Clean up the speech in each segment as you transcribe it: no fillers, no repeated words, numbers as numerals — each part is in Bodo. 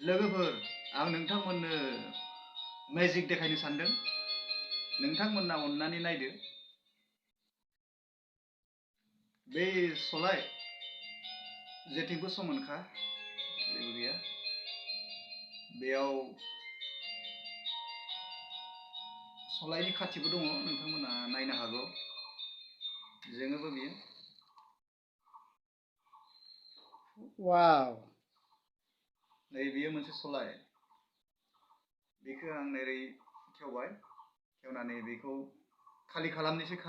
लोगोफोर आं नोंथांमोननो मेजिक देखायनो सानदों। नोंथांमोना अननानै नायदो। बे सलाय जेथिंबो समानखा, जेबो गैया। बेयाव सलायनि खाथिबो दङ, नोंथांमोना नायनो हागौ। जोङोबो बियो। वाव! नै बियो मोनसे सलाय। बेखौ आं ओरै खेवबाय, खेवनानै बेखौ खालि खालामनोसै,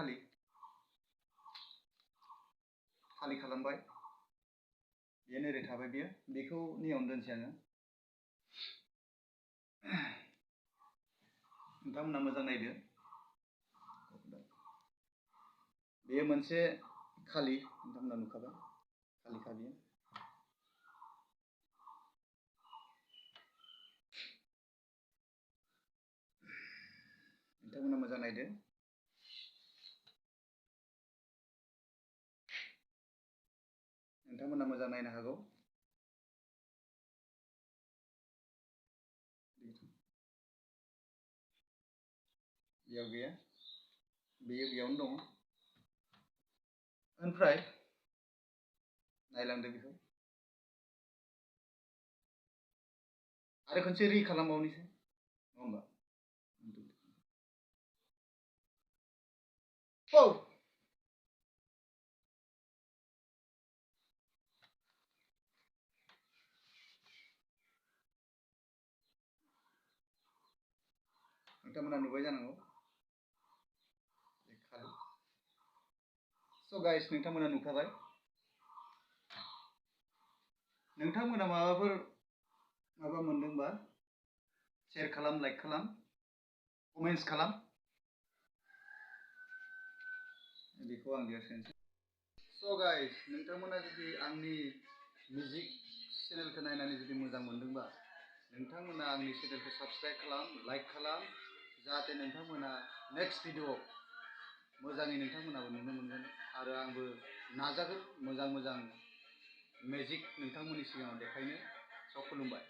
खालि खालामबाय। बेयो ओरै थाबाय, बेखौ नियावनो दोनसै आङो। नोंथांमोना मोजां नायदो। बेयो मोनसे खालि, नोंथांमोना नुखाबाय, खालिखा बियो। नोंथांमोना मोजां नायदो। नोंथांमोना मोजां नायनो हागौ। बेयाव गैया, बेयो बेयावनो दङ। ओमफ्राय नायलांदो बेखौ। आरो खनसे खालामबावनोसै, नङा होमबा? औ! नोंथांमोना नुबाय जानांगौ। स' गाइस, नोंथांमोना नुखाबाय। नोंथांमोना माबाफोर माबा मोनदोंबा शेयार खालाम, लाइक खालाम, कमेन्ट्स खालाम। बेखौ आं बेयाव सोनोसै। स' गाइस, नोंथांमोना जुदि आंनि मिउजिक चेनेलखौ नायनानै जुदि मोजां मोनदोंबा, नोंथांमोना आंनि चेनेलखौ साबस्क्राइब खालाम, लाइक खालाम, जाहाथे नोंथांमोना नेक्स्ट भिडिअ मोजाङै नोंथांमोनाबो नुनो मोनगोन। आरो आंबो नाजागोन मोजां मोजां मेजिक नोंथांमोननि सिगाङाव देखायनो। स' खुलुमबाय।